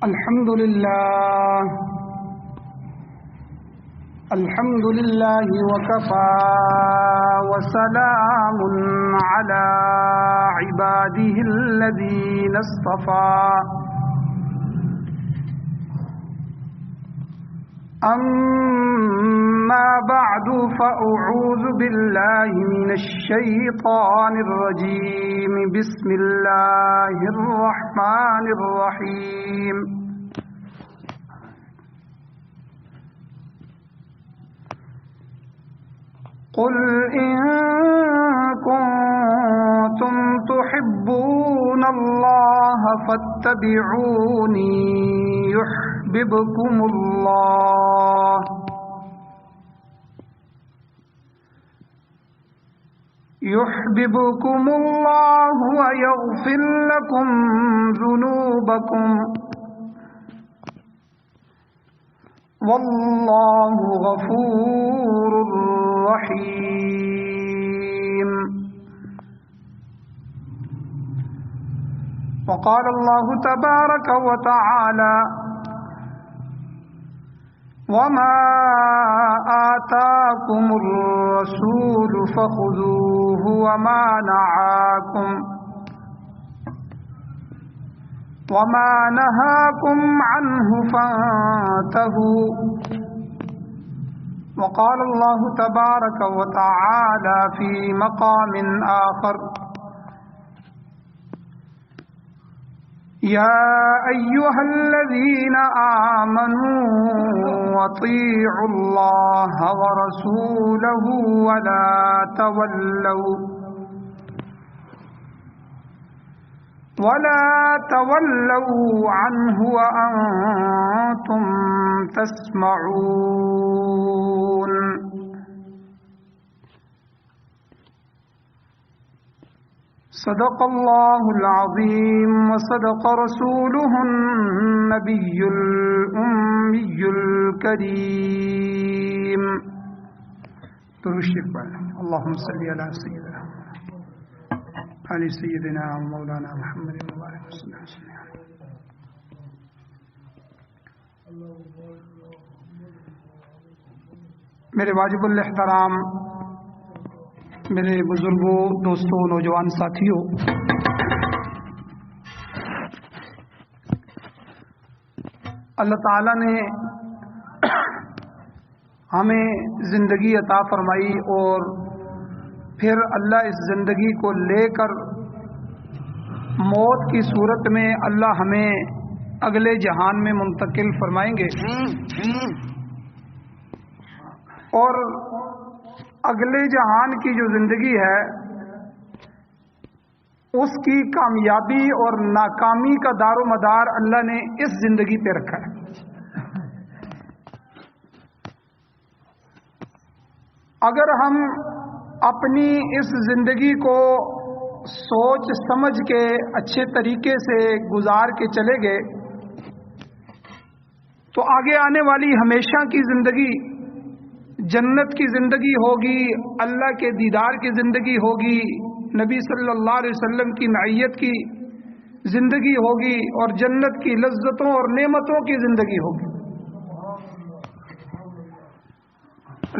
الحمد لله وكفى وسلام على عباده الذين اصطفى أما بعد فأعوذ بالله من الشيطان الرجيم بسم الله الرحمن الرحيم قل إن كنتم تحبون الله فاتبعوني يحببكم الله ويغفر لكم ذنوبكم والله غفور رحيم. وقال الله تبارك وتعالى وما آتاكم الرسول فخذوه وما نهاكم عنه فانتهوا. وقال الله تبارك وتعالى في مقام آخر يا أيها الذين آمنوا أطيعوا الله ورسوله ولا تولوا عنه وأنتم تسمعون. صدق الله العظيم وصدق رسوله النبي الأمي الكريم. اللهم صل على سيدنا علی سیدنا مولانا محمد مبارک صلی اللہ علیہ وسلم. میرے واجب الاحترام میرے بزرگوں، دوستوں، نوجوان ساتھیوں، اللہ تعالیٰ نے ہمیں زندگی عطا فرمائی اور پھر اللہ اس زندگی کو لے کر موت کی صورت میں اللہ ہمیں اگلے جہان میں منتقل فرمائیں گے، اور اگلے جہان کی جو زندگی ہے اس کی کامیابی اور ناکامی کا دار و مدار اللہ نے اس زندگی پہ رکھا ہے. اگر ہم اپنی اس زندگی کو سوچ سمجھ کے اچھے طریقے سے گزار کے چلے گئے تو آگے آنے والی ہمیشہ کی زندگی جنت کی زندگی ہوگی، اللہ کے دیدار کی زندگی ہوگی، نبی صلی اللہ علیہ وسلم کی معیت کی زندگی ہوگی، اور جنت کی لذتوں اور نعمتوں کی زندگی ہوگی.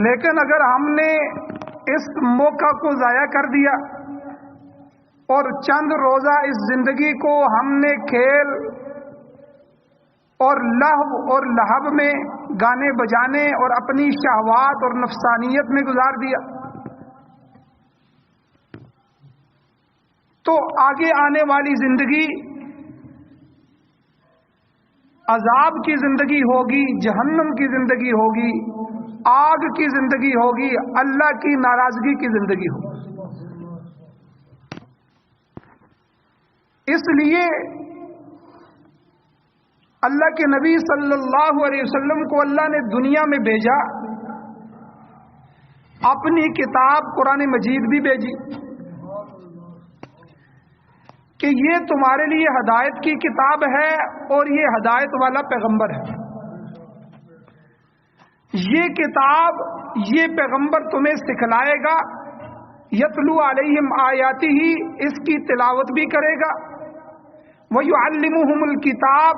لیکن اگر ہم نے اس موقع کو ضائع کر دیا اور چند روزہ اس زندگی کو ہم نے کھیل اور لہو اور لہب میں گانے بجانے اور اپنی شہوات اور نفسانیت میں گزار دیا تو آگے آنے والی زندگی عذاب کی زندگی ہوگی، جہنم کی زندگی ہوگی، آگ کی زندگی ہوگی، اللہ کی ناراضگی کی زندگی ہوگی. اس لیے اللہ کے نبی صلی اللہ علیہ وسلم کو اللہ نے دنیا میں بھیجا، اپنی کتاب قرآن مجید بھی بھیجی کہ یہ تمہارے لیے ہدایت کی کتاب ہے اور یہ ہدایت والا پیغمبر ہے. یہ کتاب، یہ پیغمبر تمہیں سکھلائے گا، یتلو علیہم آیاتی اس کی تلاوت بھی کرے گا، وَيُعَلِّمُهُمُ الْكِتَابَ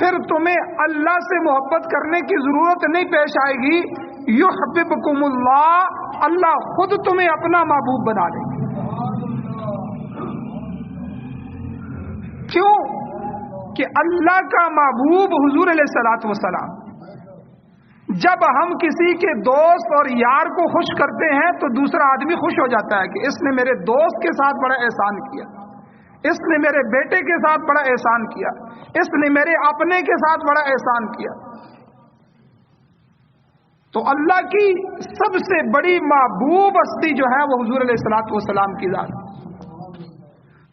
پھر تمہیں اللہ سے محبت کرنے کی ضرورت نہیں پیش آئے گی. یحببکم اللہ, اللہ خود تمہیں اپنا محبوب بنا دے گا. کیوں کہ اللہ کا محبوب حضور علیہ الصلوۃ والسلام. جب ہم کسی کے دوست اور یار کو خوش کرتے ہیں تو دوسرا آدمی خوش ہو جاتا ہے کہ اس نے میرے دوست کے ساتھ بڑا احسان کیا, اس نے میرے بیٹے کے ساتھ بڑا احسان کیا, اس نے میرے اپنے کے ساتھ بڑا احسان کیا. تو اللہ کی سب سے بڑی محبوب ہستی جو ہے وہ حضور علیہ الصلوۃ والسلام کی ذات.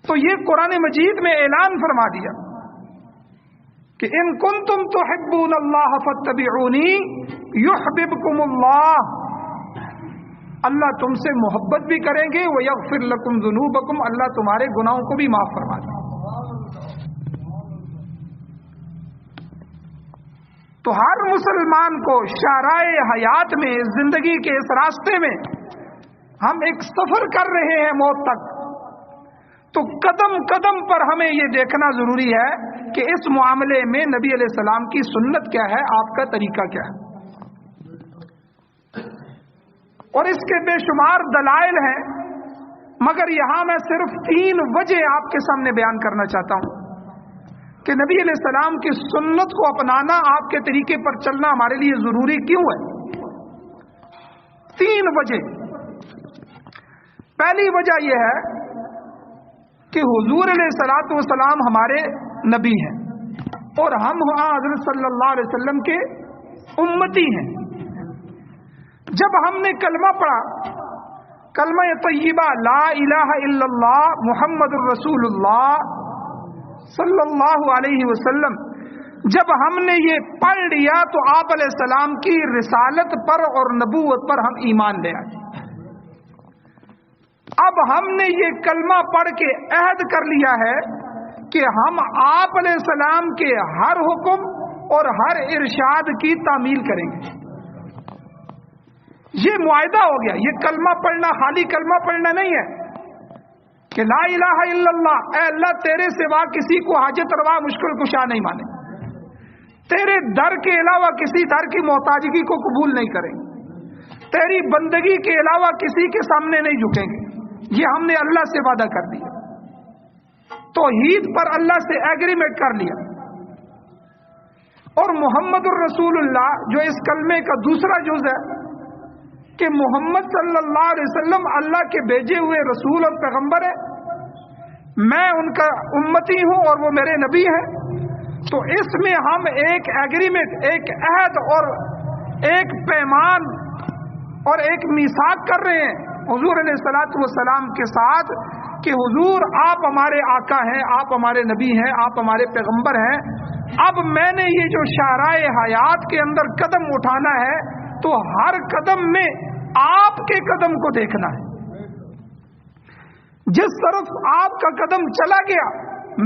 تو یہ قرآن مجید میں اعلان فرما دیا کہ ان کنتم تحبون اللہ فاتبعونی یحببکم اللہ. اللہ تم سے محبت بھی کریں گے ویغفر لکم ذنوبکم, اللہ تمہارے گناہوں کو بھی معاف فرما دے. تو ہر مسلمان کو شاہراہ حیات میں, زندگی کے اس راستے میں ہم ایک سفر کر رہے ہیں موت تک, تو قدم قدم پر ہمیں یہ دیکھنا ضروری ہے کہ اس معاملے میں نبی علیہ السلام کی سنت کیا ہے, آپ کا طریقہ کیا ہے. اور اس کے بے شمار دلائل ہیں, مگر یہاں میں صرف 3 وجہ آپ کے سامنے بیان کرنا چاہتا ہوں کہ نبی علیہ السلام کی سنت کو اپنانا, آپ کے طریقے پر چلنا ہمارے لیے ضروری کیوں ہے. 3 وجہ. پہلی وجہ یہ ہے کہ حضور علیہ الصلوۃ والسلام ہمارے نبی ہیں اور ہم حضرت صلی اللہ علیہ وسلم کے امتی ہیں. جب ہم نے کلمہ پڑھا, کلمہ طیبہ لا الہ الا اللہ محمد الرسول اللہ صلی اللہ علیہ وسلم, جب ہم نے یہ پڑھ لیا تو آپ علیہ السلام کی رسالت پر اور نبوت پر ہم ایمان لے آئے. اب ہم نے یہ کلمہ پڑھ کے عہد کر لیا ہے کہ ہم آپ علیہ السلام کے ہر حکم اور ہر ارشاد کی تعمیل کریں گے. یہ معاہدہ ہو گیا. یہ کلمہ پڑھنا خالی کلمہ پڑھنا نہیں ہے کہ لا الہ الا اللہ, اے اللہ تیرے سوا کسی کو حاجت روا مشکل کشا نہیں مانے, تیرے در کے علاوہ کسی در کی محتاجگی کو قبول نہیں کریں گے, تیری بندگی کے علاوہ کسی کے سامنے نہیں جھکیں گے. یہ ہم نے اللہ سے وعدہ کر دیا, توحید پر اللہ سے ایگریمنٹ کر لیا. اور محمد الرسول اللہ جو اس کلمے کا دوسرا جز ہے کہ محمد صلی اللہ علیہ وسلم اللہ کے بھیجے ہوئے رسول اور پیغمبر ہے, میں ان کا امتی ہوں اور وہ میرے نبی ہیں. تو اس میں ہم ایک ایگریمنٹ, ایک عہد اور ایک پیمان اور ایک میثاق کر رہے ہیں حضور علیہ الصلوۃ والسلام کے ساتھ کہ حضور آپ ہمارے آقا ہیں, آپ ہمارے نبی ہیں, آپ ہمارے پیغمبر ہیں. اب میں نے یہ جو شاہراہ حیات کے اندر قدم اٹھانا ہے تو ہر قدم میں آپ کے قدم کو دیکھنا ہے. جس طرف آپ کا قدم چلا گیا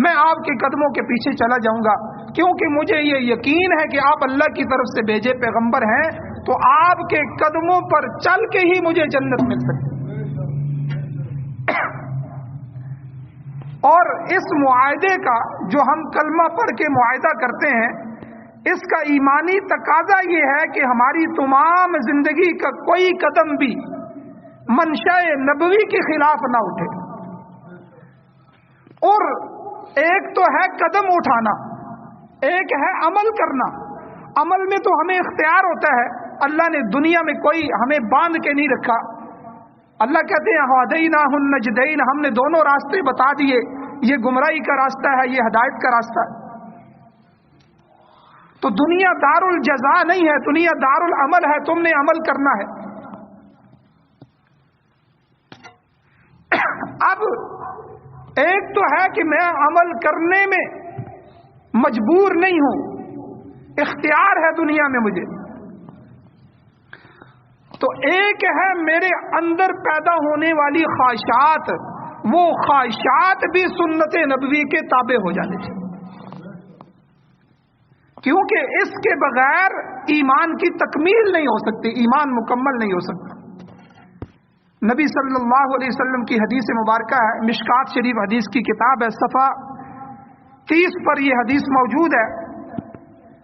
میں آپ کے قدموں کے پیچھے چلا جاؤں گا, کیونکہ مجھے یہ یقین ہے کہ آپ اللہ کی طرف سے بھیجے پیغمبر ہیں, تو آپ کے قدموں پر چل کے ہی مجھے جنت مل سکتی. اور اس معاہدے کا جو ہم کلمہ پڑھ کے معاہدہ کرتے ہیں, اس کا ایمانی تقاضا یہ ہے کہ ہماری تمام زندگی کا کوئی قدم بھی منشاء نبوی کے خلاف نہ اٹھے. اور ایک تو ہے قدم اٹھانا, ایک ہے عمل کرنا. عمل میں تو ہمیں اختیار ہوتا ہے, اللہ نے دنیا میں کوئی ہمیں باندھ کے نہیں رکھا. اللہ کہتے ہیں ہدیناہ النجدین, ہم نے دونوں راستے بتا دیے, یہ گمراہی کا راستہ ہے, یہ ہدایت کا راستہ ہے. تو دنیا دار الجزا نہیں ہے, دنیا دار العمل ہے, تم نے عمل کرنا ہے. اب ایک تو ہے کہ میں عمل کرنے میں مجبور نہیں ہوں, اختیار ہے دنیا میں مجھے. تو ایک ہے میرے اندر پیدا ہونے والی خواہشات, وہ خواہشات بھی سنت نبوی کے تابع ہو جانے چاہیے, کیونکہ اس کے بغیر ایمان کی تکمیل نہیں ہو سکتی, ایمان مکمل نہیں ہو سکتا. نبی صلی اللہ علیہ وسلم کی حدیث مبارکہ ہے, مشکات شریف حدیث کی کتاب ہے, صفحہ 30 پر یہ حدیث موجود ہے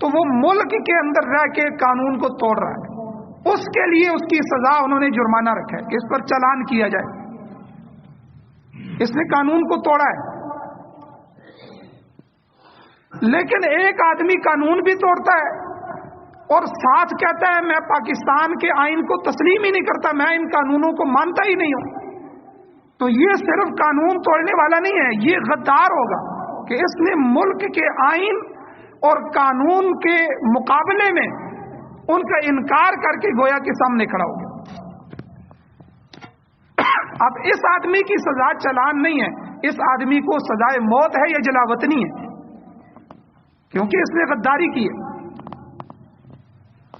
تو وہ ملک کے اندر رہ کے قانون کو توڑ رہا ہے، اس کے لیے اس کی سزا انہوں نے جرمانہ رکھا ہے کہ اس پر چالان کیا جائے، اس نے قانون کو توڑا ہے۔ لیکن ایک آدمی قانون بھی توڑتا ہے اور ساتھ کہتا ہے میں پاکستان کے آئین کو تسلیم ہی نہیں کرتا، میں ان قانونوں کو مانتا ہی نہیں ہوں، تو یہ صرف قانون توڑنے والا نہیں ہے، یہ غدار ہوگا کہ اس نے ملک کے آئین اور قانون کے مقابلے میں ان کا انکار کر کے گویا کے سامنے کھڑا ہو گیا۔ اب اس آدمی کی سزا چالان نہیں ہے، اس آدمی کو سزائے موت ہے یا جلاوطنی ہے، کیونکہ اس نے غداری کی ہے۔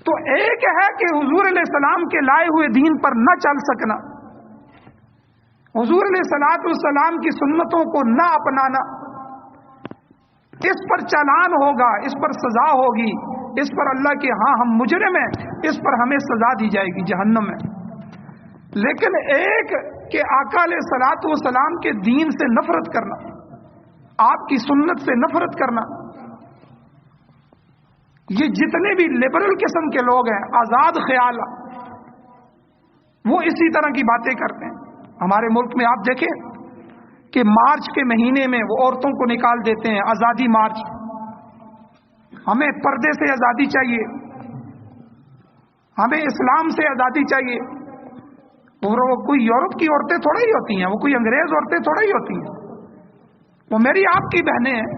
تو ایک ہے کہ حضور علیہ السلام کے لائے ہوئے دین پر نہ چل سکنا، حضور علیہ السلام کی سنتوں کو نہ اپنانا، اس پر چالان ہوگا، اس پر سزا ہوگی، اس پر اللہ کے ہاں ہم مجرم ہیں، اس پر ہمیں سزا دی جائے گی جہنم میں۔ لیکن ایک کہ آقا علیہ الصلوۃ والسلام کے دین سے نفرت کرنا، آپ کی سنت سے نفرت کرنا، یہ جتنے بھی لبرل قسم کے لوگ ہیں، آزاد خیال، وہ اسی طرح کی باتیں کرتے ہیں۔ ہمارے ملک میں آپ دیکھیں کہ مارچ کے مہینے میں وہ عورتوں کو نکال دیتے ہیں، آزادی مارچ، ہمیں پردے سے آزادی چاہیے، ہمیں اسلام سے آزادی چاہیے۔ اور وہ کوئی یورپ کی عورتیں تھوڑا ہی ہوتی ہیں، وہ کوئی انگریز عورتیں تھوڑا ہی ہوتی ہیں، وہ میری آپ کی بہنیں ہیں،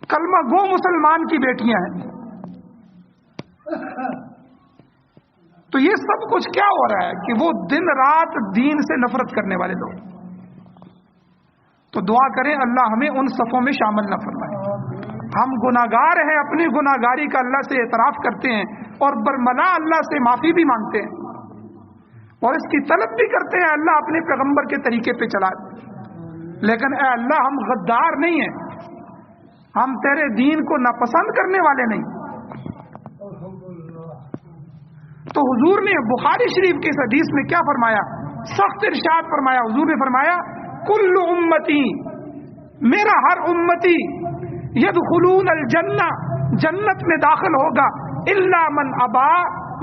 کلمہ گو مسلمان کی بیٹیاں ہیں۔ تو یہ سب کچھ کیا ہو رہا ہے کہ وہ دن رات دین سے نفرت کرنے والے لوگ۔ تو دعا کریں اللہ ہمیں ان صفوں میں شامل نہ فرمائے۔ ہم گناہگار ہیں، اپنی گناہگاری کا اللہ سے اعتراف کرتے ہیں اور برملا اللہ سے معافی بھی مانگتے ہیں اور اس کی طلب بھی کرتے ہیں اللہ اپنے پیغمبر کے طریقے پہ چلا دے۔ لیکن اے اللہ ہم غدار نہیں ہیں، ہم تیرے دین کو ناپسند کرنے والے نہیں۔ تو حضور نے بخاری شریف کی اس حدیث میں کیا فرمایا؟ سخت ارشاد فرمایا، حضور نے فرمایا کل امتی، میرا ہر امتی یدخلون الجنہ، جنت میں داخل ہوگا، الا من ابا،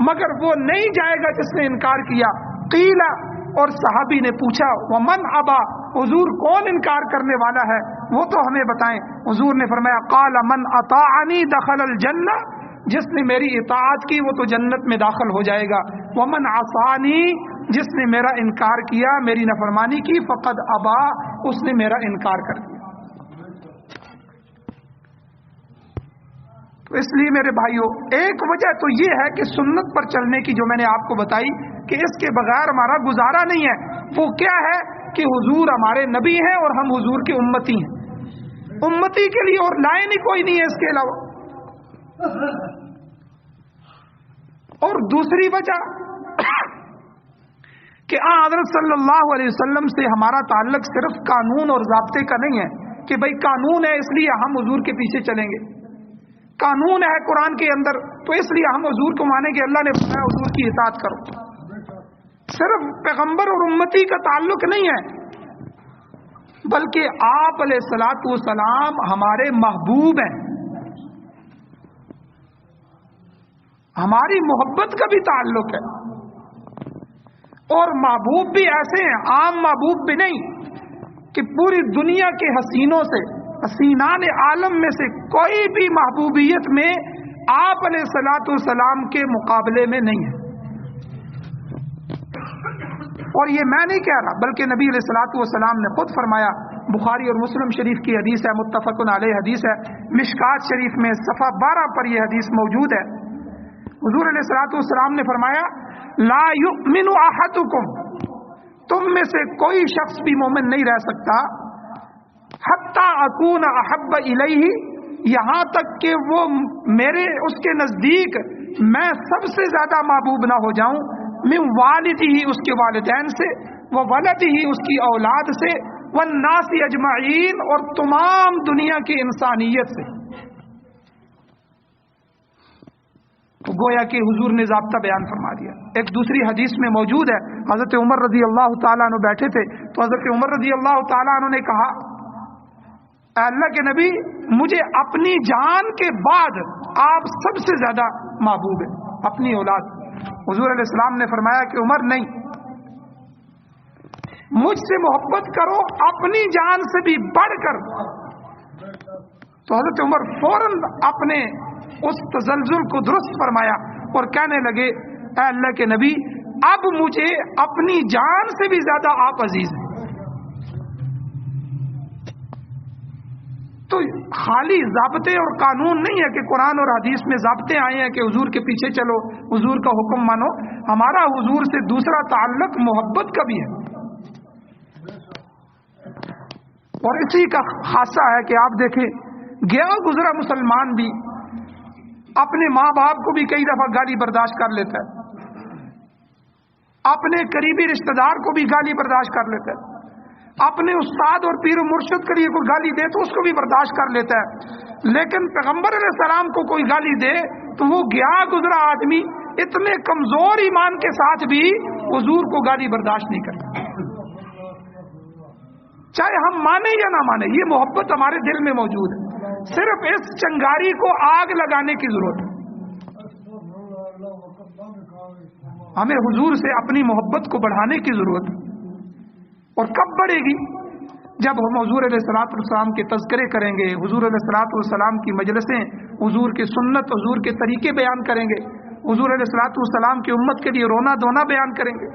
مگر وہ نہیں جائے گا جس نے انکار کیا۔ قیل، اور صحابی نے پوچھا ومن ابا، حضور کون انکار کرنے والا ہے وہ تو ہمیں بتائیں۔ حضور نے فرمایا قال من اطاعنی دخل الجنہ، جس نے میری اطاعت کی وہ تو جنت میں داخل ہو جائے گا۔ ومن عصانی، جس نے میرا انکار کیا، میری نافرمانی کی، فقد ابا، اس نے میرا انکار کر دیا۔ تو اس لیے میرے بھائیوں، ایک وجہ تو یہ ہے کہ سنت پر چلنے کی جو میں نے آپ کو بتائی کہ اس کے بغیر ہمارا گزارا نہیں ہے، وہ کیا ہے کہ حضور ہمارے نبی ہیں اور ہم حضور کے امتی ہیں، امتی کے لیے اور لائن ہی کوئی نہیں ہے اس کے علاوہ۔ اور دوسری وجہ کہ حضرت صلی اللہ علیہ وسلم سے ہمارا تعلق صرف قانون اور ضابطے کا نہیں ہے کہ بھئی قانون ہے اس لیے ہم حضور کے پیچھے چلیں گے، قانون ہے قرآن کے اندر تو اس لیے ہم حضور کو مانیں گے، اللہ نے فرمایا حضور کی اطاعت کرو۔ صرف پیغمبر اور امتی کا تعلق نہیں ہے، بلکہ آپ علیہ الصلوۃ والسلام ہمارے محبوب ہیں، ہماری محبت کا بھی تعلق ہے، اور محبوب بھی ایسے ہیں، عام محبوب بھی نہیں کہ پوری دنیا کے حسینوں سے، حسینان عالم میں سے کوئی بھی محبوبیت میں آپ علیہ الصلوۃ والسلام کے مقابلے میں نہیں ہے۔ اور یہ میں نہیں کہہ رہا بلکہ نبی علیہ الصلوۃ والسلام نے خود فرمایا، بخاری اور مسلم شریف کی حدیث ہے، متفق علیہ حدیث ہے، مشکات شریف میں صفحہ 12 پر یہ حدیث موجود ہے۔ حضور علیہ الصلوۃ والسلام نے فرمایا لا یؤمن احدکم، تم میں سے کوئی شخص بھی مومن نہیں رہ سکتا حتی اکون احب الیہ، یہاں تک کہ وہ میرے اس کے نزدیک میں سب سے زیادہ محبوب نہ ہو جاؤں، من والدہ، اس کے والدین سے، و ولدہ، اس کی اولاد سے، والناس اجمعین، اور تمام دنیا کی انسانیت سے۔ تو گویا کہ حضور نے ضابطہ بیان فرما دیا۔ ایک دوسری حدیث میں موجود ہے، حضرت عمر رضی اللہ تعالیٰ عنہ بیٹھے تھے تو حضرت عمر رضی اللہ تعالیٰ عنہ نے کہا اللہ کے نبی مجھے اپنی جان کے بعد آپ سب سے زیادہ محبوب ہے، اپنی اولاد۔ حضور علیہ السلام نے فرمایا کہ عمر نہیں، مجھ سے محبت کرو اپنی جان سے بھی بڑھ کر۔ تو حضرت عمر فوراً اپنے اس تزلزل کو درست فرمایا اور کہنے لگے اے اللہ کے نبی اب مجھے اپنی جان سے بھی زیادہ آپ عزیز ہیں۔ تو خالی ضابطے اور قانون نہیں ہے کہ قرآن اور حدیث میں ضابطے آئے ہیں کہ حضور کے پیچھے چلو، حضور کا حکم مانو۔ ہمارا حضور سے دوسرا تعلق محبت کا بھی ہے، اور اسی کا خاصہ ہے کہ آپ دیکھیں گیا گزرا مسلمان بھی اپنے ماں باپ کو بھی کئی دفعہ گالی برداشت کر لیتا ہے، اپنے قریبی رشتہ دار کو بھی گالی برداشت کر لیتا ہے، اپنے استاد اور پیر و مرشد کے لیے کوئی گالی دے تو اس کو بھی برداشت کر لیتا ہے، لیکن پیغمبر علیہ السلام کو کوئی گالی دے تو وہ گیا گزرا آدمی اتنے کمزور ایمان کے ساتھ بھی حضور کو گالی برداشت نہیں کرتا، چاہے ہم مانیں یا نہ مانیں۔ یہ محبت ہمارے دل میں موجود ہے، صرف اس چنگاری کو آگ لگانے کی ضرورت ہے۔ ہمیں حضور سے اپنی محبت کو بڑھانے کی ضرورت ہے، اور کب بڑھے گی؟ جب ہم حضور علیہ الصلوۃ والسلام کے تذکرے کریں گے، حضور علیہ الصلوۃ والسلام کی مجلسیں، حضور کی سنت، حضور کے طریقے بیان کریں گے، حضور علیہ الصلوۃ والسلام کی امت کے لیے رونا دھونا بیان کریں گے۔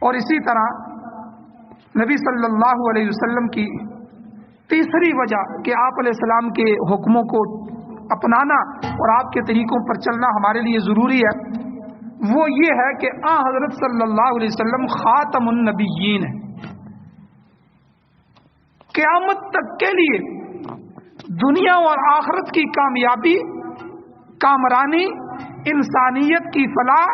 اور اسی طرح نبی صلی اللہ علیہ وسلم کی تیسری وجہ کہ آپ علیہ السلام کے حکموں کو اپنانا اور آپ کے طریقوں پر چلنا ہمارے لیے ضروری ہے، وہ یہ ہے کہ حضرت صلی اللہ علیہ وسلم خاتم النبیین ہے۔ قیامت تک کے لیے دنیا اور آخرت کی کامیابی، کامرانی، انسانیت کی فلاح،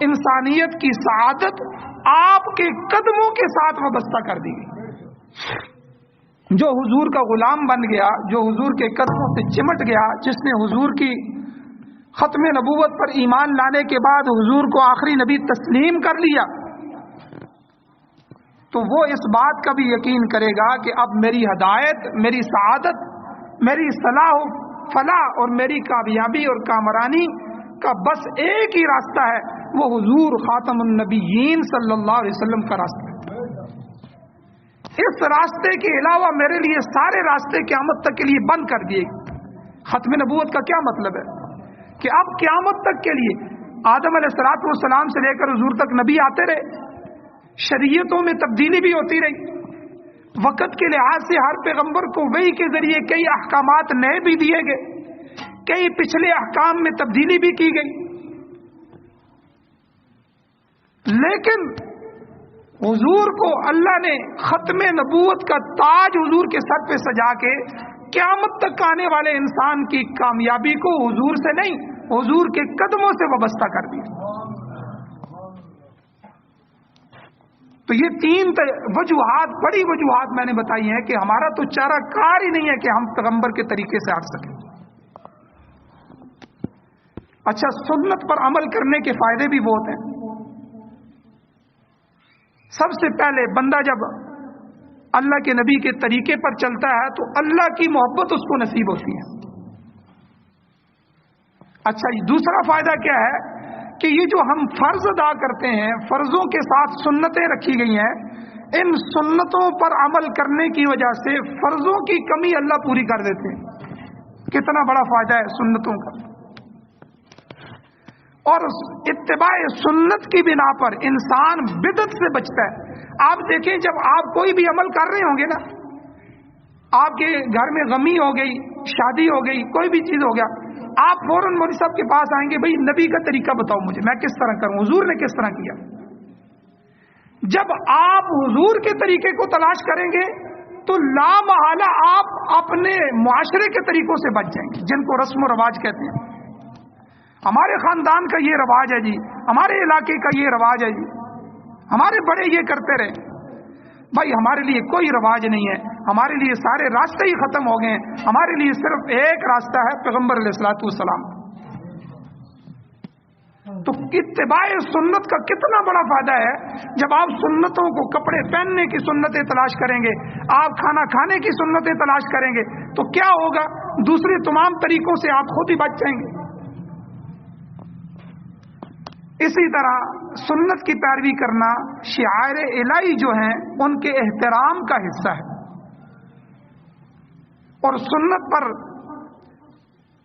انسانیت کی سعادت آپ کے قدموں کے ساتھ وابستہ کر دی گئی۔ جو حضور کا غلام بن گیا، جو حضور کے قدموں سے چمٹ گیا، جس نے حضور کی ختم نبوت پر ایمان لانے کے بعد حضور کو آخری نبی تسلیم کر لیا، تو وہ اس بات کا بھی یقین کرے گا کہ اب میری ہدایت، میری سعادت، میری صلاح و فلاح اور میری کامیابی اور کامرانی کا بس ایک ہی راستہ ہے، وہ حضور خاتم النبیین صلی اللہ علیہ وسلم کا راستہ ہے۔ اس راستے کے علاوہ میرے لیے سارے راستے قیامت تک کے لیے بند کر دیے گئے۔ ختم نبوت کا کیا مطلب ہے؟ کہ اب قیامت تک کے لیے آدم علیہ الصلوۃ والسلام سے لے کر حضور تک نبی آتے رہے، شریعتوں میں تبدیلی بھی ہوتی رہی، وقت کے لحاظ سے ہر پیغمبر کو وحی کے ذریعے کئی احکامات نئے بھی دیے گئے، کئی پچھلے احکام میں تبدیلی بھی کی گئی، لیکن حضور کو اللہ نے ختم نبوت کا تاج حضور کے سر پہ سجا کے قیامت تک آنے والے انسان کی کامیابی کو حضور سے نہیں، حضور کے قدموں سے وابستہ کر دیا۔ تو یہ تین وجوہات، بڑی وجوہات میں نے بتائی ہیں کہ ہمارا تو چارہ کار ہی نہیں ہے کہ ہم پیغمبر کے طریقے سے ہٹ سکیں۔ اچھا، سنت پر عمل کرنے کے فائدے بھی بہت ہیں۔ سب سے پہلے بندہ جب اللہ کے نبی کے طریقے پر چلتا ہے تو اللہ کی محبت اس کو نصیب ہوتی ہے۔ اچھا، دوسرا فائدہ کیا ہے کہ یہ جو ہم فرض ادا کرتے ہیں، فرضوں کے ساتھ سنتیں رکھی گئی ہیں، ان سنتوں پر عمل کرنے کی وجہ سے فرضوں کی کمی اللہ پوری کر دیتے ہیں۔ کتنا بڑا فائدہ ہے سنتوں کا۔ اور اتباع سنت کی بنا پر انسان بدعت سے بچتا ہے۔ آپ دیکھیں، جب آپ کوئی بھی عمل کر رہے ہوں گے نا، آپ کے گھر میں غمی ہو گئی، شادی ہو گئی، کوئی بھی چیز ہو گیا، آپ فوراً مولوی صاحب کے پاس آئیں گے، بھائی نبی کا طریقہ بتاؤ مجھے، میں کس طرح کروں، حضور نے کس طرح کیا۔ جب آپ حضور کے طریقے کو تلاش کریں گے تو لا محالہ آپ اپنے معاشرے کے طریقوں سے بچ جائیں گے، جن کو رسم و رواج کہتے ہیں۔ ہمارے خاندان کا یہ رواج ہے جی، ہمارے علاقے کا یہ رواج ہے جی، ہمارے بڑے یہ کرتے رہے۔ بھائی ہمارے لیے کوئی رواج نہیں ہے، ہمارے لیے سارے راستے ہی ختم ہو گئے ہیں، ہمارے لیے صرف ایک راستہ ہے، پیغمبر علیہ الصلوۃ والسلام۔ تو اتباع سنت کا کتنا بڑا فائدہ ہے. جب آپ سنتوں کو کپڑے پہننے کی سنتیں تلاش کریں گے, آپ کھانا کھانے کی سنتیں تلاش کریں گے, تو کیا ہوگا؟ دوسرے تمام طریقوں سے آپ خود ہی بچ جائیں گے. اسی طرح سنت کی پیروی کرنا شعائر الہی جو ہیں ان کے احترام کا حصہ ہے, اور سنت پر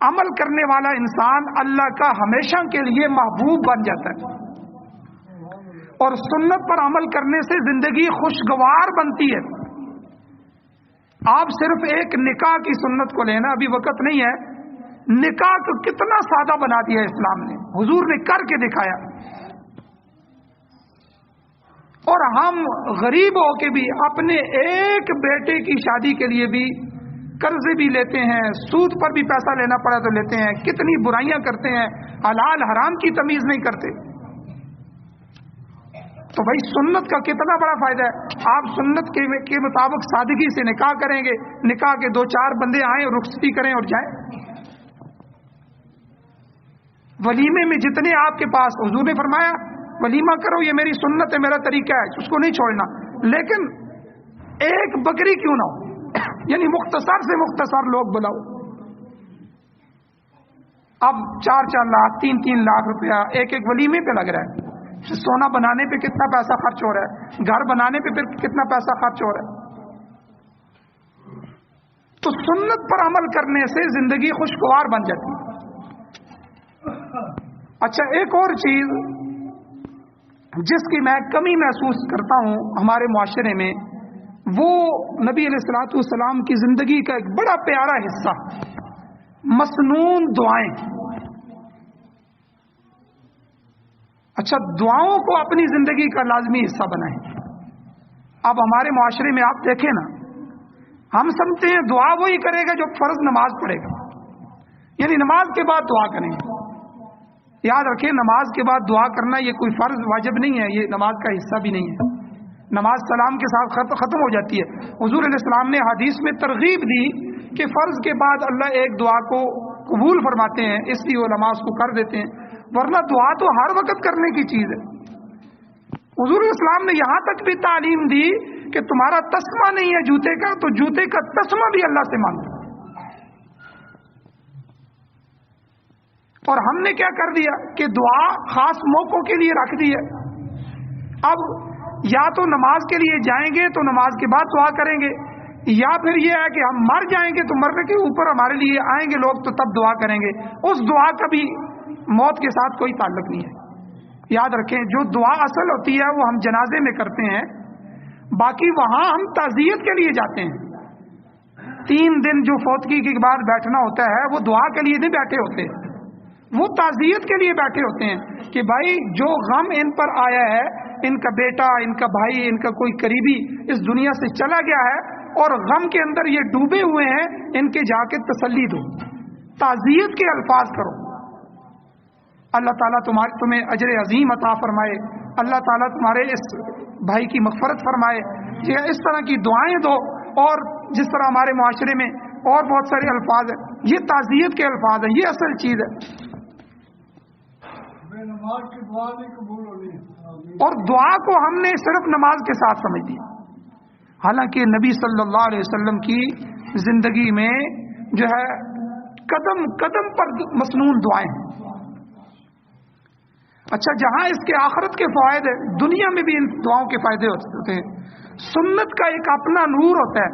عمل کرنے والا انسان اللہ کا ہمیشہ کے لیے محبوب بن جاتا ہے. اور سنت پر عمل کرنے سے زندگی خوشگوار بنتی ہے. آپ صرف ایک نکاح کی سنت کو لینا, ابھی وقت نہیں ہے. نکاح کو کتنا سادہ بنا دیا اسلام نے, حضور نے کر کے دکھایا. اور ہم غریب ہو کے بھی اپنے ایک بیٹے کی شادی کے لیے بھی قرضے بھی لیتے ہیں, سود پر بھی پیسہ لینا پڑا تو لیتے ہیں, کتنی برائیاں کرتے ہیں, حلال حرام کی تمیز نہیں کرتے. تو بھائی سنت کا کتنا بڑا فائدہ ہے. آپ سنت کے مطابق سادگی سے نکاح کریں گے, نکاح کے 2-4 بندے آئیں اور رخصتی کریں اور جائیں. ولیمے میں جتنے آپ کے پاس, حضور نے فرمایا ولیمہ کرو, یہ میری سنت ہے, میرا طریقہ ہے, اس کو نہیں چھوڑنا, لیکن ایک بکری کیوں نہ ہو, یعنی مختصر سے مختصر لوگ بلاؤ. اب 4-4 لاکھ 3-3 لاکھ روپیہ ایک ولیمے پہ لگ رہا ہے. سونا بنانے پہ کتنا پیسہ خرچ ہو رہا ہے, گھر بنانے پہ پھر کتنا پیسہ خرچ ہو رہا ہے. تو سنت پر عمل کرنے سے زندگی خوشگوار بن جاتی ہے. اچھا, ایک اور چیز جس کی میں کمی محسوس کرتا ہوں ہمارے معاشرے میں, وہ نبی علیہ الصلوۃ والسلام کی زندگی کا ایک بڑا پیارا حصہ مسنون دعائیں. اچھا, دعاؤں کو اپنی زندگی کا لازمی حصہ بنائیں. اب ہمارے معاشرے میں آپ دیکھیں نا, ہم سمجھتے ہیں دعا وہی کرے گا جو فرض نماز پڑھے گا, یعنی نماز کے بعد دعا کریں گے. یاد رکھیں, نماز کے بعد دعا کرنا یہ کوئی فرض واجب نہیں ہے, یہ نماز کا حصہ بھی نہیں ہے. نماز سلام کے ساتھ ختم ہو جاتی ہے. حضور علیہ السلام نے حدیث میں ترغیب دی کہ فرض کے بعد اللہ ایک دعا کو قبول فرماتے ہیں, اس لیے علماء اس کو کر دیتے ہیں, ورنہ دعا تو ہر وقت کرنے کی چیز ہے. حضور علیہ السلام نے یہاں تک بھی تعلیم دی کہ تمہارا تسمہ نہیں ہے جوتے کا, تو جوتے کا تسمہ بھی اللہ سے مانگو. اور ہم نے کیا کر دیا کہ دعا خاص موقعوں کے لیے رکھ دی ہے. اب یا تو نماز کے لیے جائیں گے تو نماز کے بعد دعا کریں گے, یا پھر یہ ہے کہ ہم مر جائیں گے تو مرنے کے اوپر ہمارے لیے آئیں گے لوگ تو تب دعا کریں گے. اس دعا کا بھی موت کے ساتھ کوئی تعلق نہیں ہے. یاد رکھیں, جو دعا اصل ہوتی ہے وہ ہم جنازے میں کرتے ہیں, باقی وہاں ہم تعزیت کے لیے جاتے ہیں. 3 دن جو فوتگی کے بعد بیٹھنا ہوتا ہے وہ دعا کے لیے نہیں بیٹھے ہوتے, وہ تعزیت کے لیے بیٹھے ہوتے ہیں کہ بھائی جو غم ان پر آیا ہے, ان کا بیٹا, ان کا بھائی, ان کا کوئی قریبی اس دنیا سے چلا گیا ہے اور غم کے اندر یہ ڈوبے ہوئے ہیں, ان کے جا کے تسلی دو, تعزیت کے الفاظ کرو. اللہ تعالیٰ تمہیں اجر عظیم عطا فرمائے, اللہ تعالیٰ تمہارے اس بھائی کی مغفرت فرمائے. یہ اس طرح کی دعائیں دو, اور جس طرح ہمارے معاشرے میں اور بہت سارے الفاظ ہیں, یہ تعزیت کے الفاظ ہیں, یہ اصل چیز ہے. نماز کی دعا نہیں قبول ہونی, اور دعا کو ہم نے صرف نماز کے ساتھ سمجھ دیا, حالانکہ نبی صلی اللہ علیہ وسلم کی زندگی میں جو ہے قدم قدم پر مسنون دعائیں ہیں. اچھا, جہاں اس کے آخرت کے فوائد ہیں, دنیا میں بھی ان دعاؤں کے فائدے ہوتے ہیں. سنت کا ایک اپنا نور ہوتا ہے.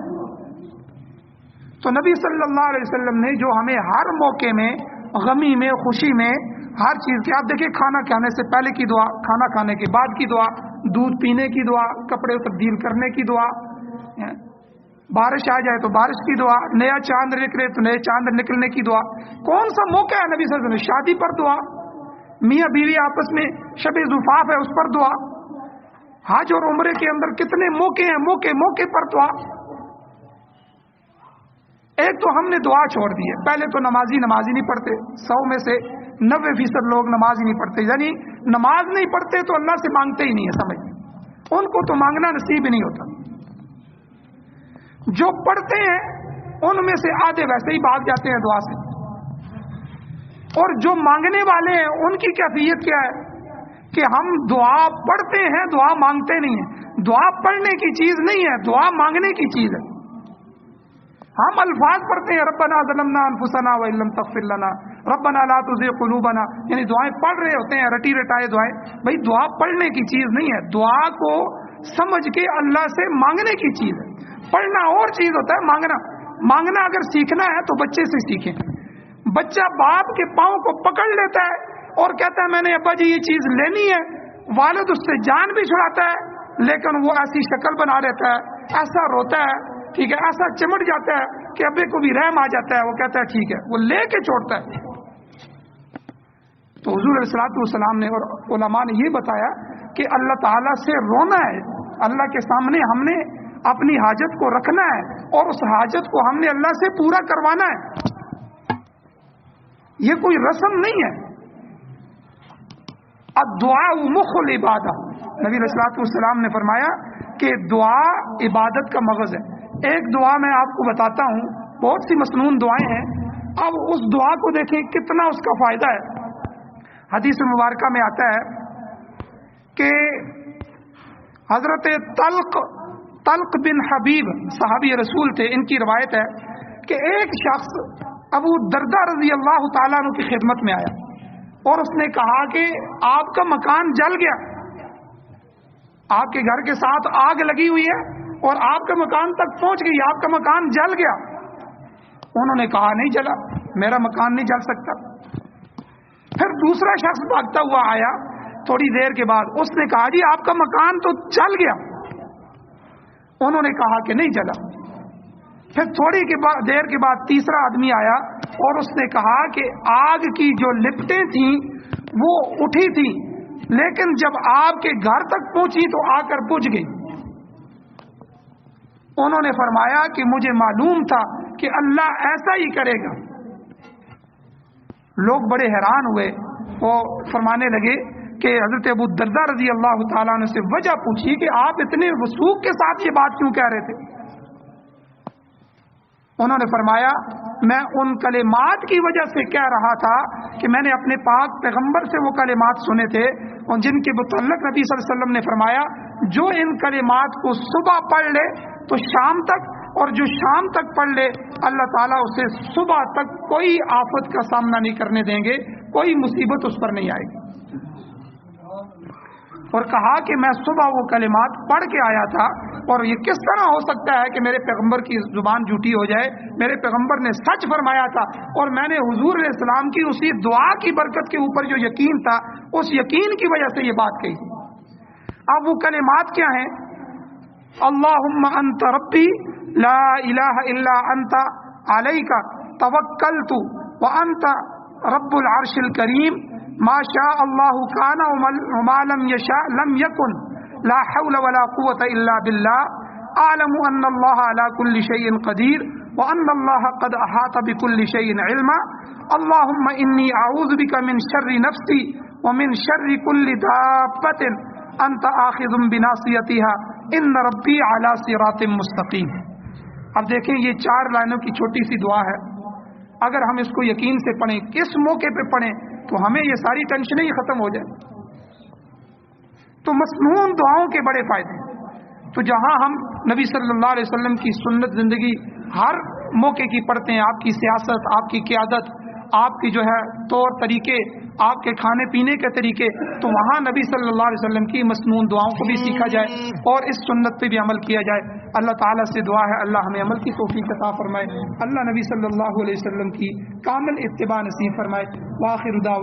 تو نبی صلی اللہ علیہ وسلم نے جو ہمیں ہر موقع میں, غمی میں, خوشی میں, ہر چیز کی, آپ دیکھیں کھانا کھانے سے پہلے کی دعا, کھانا کھانے کے بعد کی دعا, دودھ پینے کی دعا, کپڑے تبدیل کرنے کی دعا, بارش آ جائے تو بارش کی دعا, نیا چاند نکلے تو نئے چاند نکلنے کی دعا. کون سا موقع ہے نبی صلی اللہ علیہ وسلم, شادی پر دعا, میاں بیوی آپس میں شب زفاف ہے اس پر دعا, حج اور عمرے کے اندر کتنے موقع ہیں, موقع موقع پر دعا. ایک تو ہم نے دعا چھوڑ دی ہے. پہلے تو نمازی نہیں پڑھتے, 100 میں سے 90% لوگ نماز ہی نہیں پڑھتے, یعنی نماز نہیں پڑھتے تو اللہ سے مانگتے ہی نہیں ہے, سمجھ, ان کو تو مانگنا نصیب ہی نہیں ہوتا. جو پڑھتے ہیں ان میں سے آدھے ویسے ہی بھاگ جاتے ہیں دعا سے. اور جو مانگنے والے ہیں ان کی کیفیت کیا ہے کہ ہم دعا پڑھتے ہیں، دعا مانگتے نہیں ہیں. دعا پڑھنے کی چیز نہیں ہے، دعا مانگنے کی چیز ہے. ہم الفاظ پڑھتے ہیں ربنا ظلمنا انفسنا وان لم تغفر لنا ربنا لا تزغ قلوبنا، یعنی دعائیں پڑھ رہے ہوتے ہیں رٹی رٹائے دعائیں. بھائی دعا پڑھنے کی چیز نہیں ہے، دعا کو سمجھ کے اللہ سے مانگنے کی چیز ہے. پڑھنا اور چیز ہوتا ہے، مانگنا اگر سیکھنا ہے تو بچے سے سیکھیں. بچہ باپ کے پاؤں کو پکڑ لیتا ہے اور کہتا ہے میں نے ابا جی یہ چیز لینی ہے، والد اس سے جان بھی چھڑاتا ہے لیکن وہ ایسی شکل بنا لیتا ہے، ایسا روتا ہے، ٹھیک ہے، ایسا چمٹ جاتا ہے کہ ابے کو بھی رحم آ جاتا ہے، وہ کہتا ہے ٹھیک ہے، وہ لے کے چھوڑتا ہے. تو حضور علیہ الصلوۃ والسلام نے اور علماء نے یہ بتایا کہ اللہ تعالیٰ سے رونا ہے، اللہ کے سامنے ہم نے اپنی حاجت کو رکھنا ہے اور اس حاجت کو ہم نے اللہ سے پورا کروانا ہے. یہ کوئی رسم نہیں ہے. الدعاء مخ العبادہ، نبی علیہ الصلوۃ والسلام نے فرمایا کہ دعا عبادت کا مغز ہے. ایک دعا میں آپ کو بتاتا ہوں، بہت سی مسنون دعائیں ہیں، اب اس دعا کو دیکھیں کتنا اس کا فائدہ ہے. حدیث مبارکہ میں آتا ہے کہ حضرت طلق بن حبیب صحابی رسول تھے، ان کی روایت ہے کہ ایک شخص ابو دردہ رضی اللہ تعالیٰ عنہ کی خدمت میں آیا اور اس نے کہا کہ آپ کا مکان جل گیا، آپ کے گھر کے ساتھ آگ لگی ہوئی ہے اور آپ کا مکان تک پہنچ گئی، آپ کا مکان جل گیا. انہوں نے کہا نہیں جلا، میرا مکان نہیں جل سکتا. پھر دوسرا شخص بھاگتا ہوا آیا تھوڑی دیر کے بعد، اس نے کہا جی آپ کا مکان تو جل گیا. انہوں نے کہا کہ نہیں جلا. پھر تھوڑی دیر کے بعد تیسرا آدمی آیا اور اس نے کہا کہ آگ کی جو لپٹیں تھیں وہ اٹھی تھیں لیکن جب آپ کے گھر تک پہنچی تو آ کر بجھ گئی. انہوں نے فرمایا کہ مجھے معلوم تھا کہ اللہ ایسا ہی کرے گا. لوگ بڑے حیران ہوئے، وہ فرمانے لگے کہ حضرت ابو دردہ رضی اللہ تعالیٰ عنہ سے وجہ پوچھی کہ آپ اتنے وثوق کے ساتھ یہ بات کیوں کہہ رہے تھے. انہوں نے فرمایا میں ان کلمات کی وجہ سے کہہ رہا تھا کہ میں نے اپنے پاک پیغمبر سے وہ کلمات سنے تھے اور جن کے متعلق نبی صلی اللہ علیہ وسلم نے فرمایا جو ان کلمات کو صبح پڑھ لے تو شام تک، اور جو شام تک پڑھ لے اللہ تعالیٰ اسے صبح تک کوئی آفت کا سامنا نہیں کرنے دیں گے، کوئی مصیبت اس پر نہیں آئے گی. اور کہا کہ میں صبح وہ کلمات پڑھ کے آیا تھا اور یہ کس طرح ہو سکتا ہے کہ میرے پیغمبر کی زبان جھوٹی ہو جائے، میرے پیغمبر نے سچ فرمایا تھا اور میں نے حضور علیہ السلام کی اسی دعا کی برکت کے اوپر جو یقین تھا اس یقین کی وجہ سے یہ بات کہی. اب وہ کلمات کیا ہیں؟ اللہم انت ربی لا الہ الا انت علیک توکلت وانت رب العرش الکریم ما شاء اللہ کان وما لم یشاء لم یکن لا حول ولا قوة الا باللہ اعلم ان اللہ علی کل شیء قدیر وان اللہ قد احاط بكل شیء علما اللہم انی اعوذ بک من شر نفسی ومن شر کل دابۃ انت آخذ بناصیتها ان ربی علی صراط مستقیم. اب دیکھیں یہ 4 لائنوں کی چھوٹی سی دعا ہے، اگر ہم اس کو یقین سے پڑھیں، کس موقع پہ پڑھیں تو ہمیں یہ ساری ٹینشنیں ہی ختم ہو جائیں. تو مسنون دعاؤں کے بڑے فائدے ہیں. تو جہاں ہم نبی صلی اللہ علیہ وسلم کی سنت زندگی ہر موقع کی پڑھتے ہیں، آپ کی سیاست، آپ کی قیادت، آپ کی جو ہے طور طریقے، آپ کے کھانے پینے کے طریقے، تو وہاں نبی صلی اللہ علیہ وسلم کی مسنون دعاؤں کو بھی سیکھا جائے اور اس سنت پہ بھی عمل کیا جائے. اللہ تعالیٰ سے دعا ہے اللہ ہمیں عمل کی توفیق عطا فرمائے، اللہ نبی صلی اللہ علیہ وسلم کی کامل اتباع نصیب فرمائے. وآخر دعوانا